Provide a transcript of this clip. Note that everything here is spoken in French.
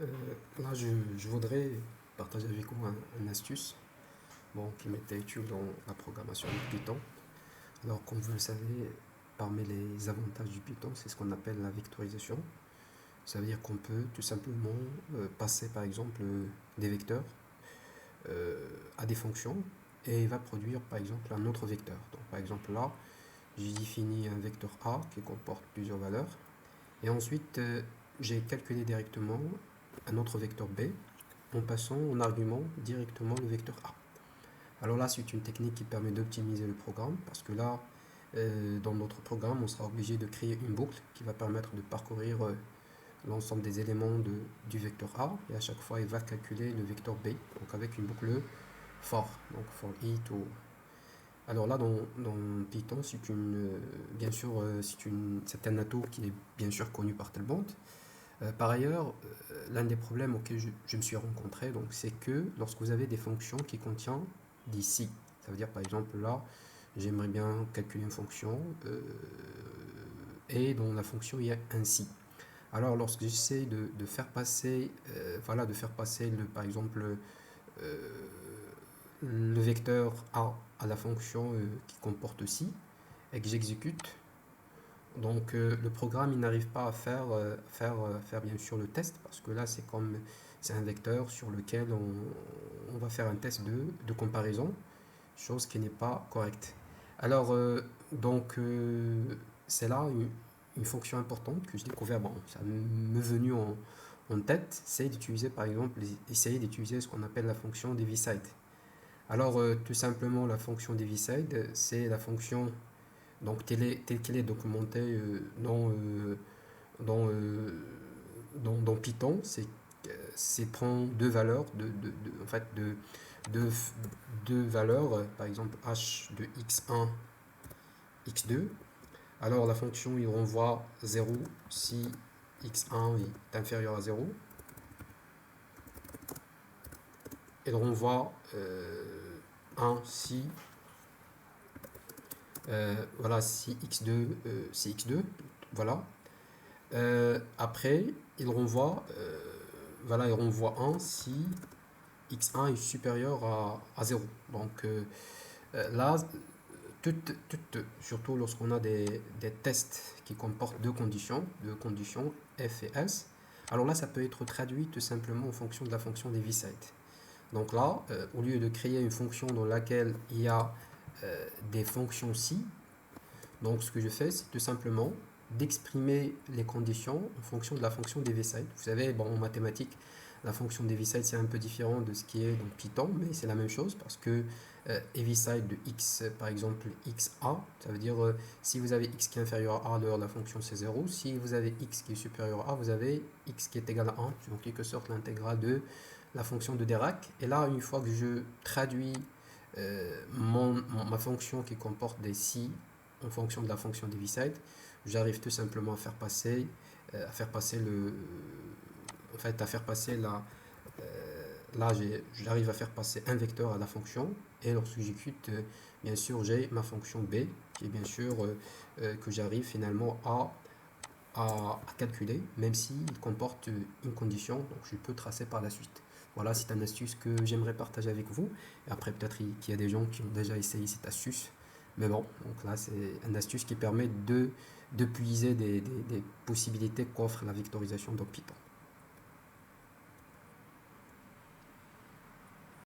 Euh, Là, je voudrais partager avec vous une astuce qui m'était utile dans la programmation de Python. Alors, comme vous le savez, parmi les avantages du Python, c'est ce qu'on appelle la vectorisation. Ça veut dire qu'on peut tout simplement passer, par exemple, des vecteurs à des fonctions et il va produire, par exemple, un autre vecteur. Donc, par exemple, là, j'ai défini un vecteur A qui comporte plusieurs valeurs et ensuite, j'ai calculé directement un autre vecteur B en passant en argument directement le vecteur A. Alors là, c'est une technique qui permet d'optimiser le programme parce que là, dans notre programme, on sera obligé de créer une boucle qui va permettre de parcourir l'ensemble des éléments du vecteur A et à chaque fois, il va calculer le vecteur B, donc avec une boucle for, donc for it ou... Alors là, dans Python, bien sûr, c'est un atout qui est bien sûr connu par tout le monde. Par ailleurs, l'un des problèmes auxquels je me suis rencontré, donc, c'est que lorsque vous avez des fonctions qui contiennent des si, ça veut dire par exemple là, j'aimerais bien calculer une fonction et dans la fonction il y a un si. Alors lorsque j'essaie de faire passer, voilà, de faire passer par exemple euh, le vecteur a à la fonction qui comporte si et que j'exécute, donc le programme il n'arrive pas à faire bien sûr le test parce que là c'est un vecteur sur lequel on va faire un test de comparaison, chose qui n'est pas correcte. Alors c'est là une fonction importante que j'ai découvert, bon, ça m'est venu en tête, c'est d'utiliser par exemple, essayer d'utiliser ce qu'on appelle la fonction deviceSide. Alors tout simplement la fonction deviceSide, c'est la fonction donc telle qu'elle est documentée dans, euh, dans Python, c'est prend deux valeurs en fait de, deux valeurs, par exemple h de x1, x2. Alors la fonction il renvoie 0 si x1 est inférieur à 0. Elle renvoie 1 si voilà si x2 si x2 voilà. Après, il renvoie 1 si x1 est supérieur à 0. Donc là, surtout lorsqu'on a des tests qui comportent deux conditions f et s, alors là, ça peut être traduit tout simplement en fonction de la fonction deviceSide. Donc là, au lieu de créer une fonction dans laquelle il y a des fonctions si, donc ce que je fais, c'est tout simplement d'exprimer les conditions en fonction de la fonction deviceSide. Vous savez, bon, en mathématiques, la fonction deviceSide c'est un peu différent de ce qui est dans Python, mais c'est la même chose parce que heaviside de x, par exemple xa, ça veut dire si vous avez x qui est inférieur à a, alors la fonction c'est 0. Si vous avez x qui est supérieur à a, vous avez x qui est égal à 1, c'est en quelque sorte l'intégrale de la fonction de Dirac. Et là, une fois que je traduis ma fonction qui comporte des si en fonction de la fonction deviceSide, j'arrive tout simplement à faire passer en fait, à faire passer là, j'arrive à faire passer un vecteur à la fonction, et lorsque j'exécute, bien sûr, j'ai ma fonction b, qui est bien sûr que j'arrive finalement à calculer, même s'il comporte une condition, donc je peux tracer par la suite. Voilà, c'est une astuce que j'aimerais partager avec vous. Et après, peut-être qu'il y a des gens qui ont déjà essayé cette astuce. Mais bon, donc là, c'est une astuce qui permet de puiser des possibilités qu'offre la vectorisation dans Python.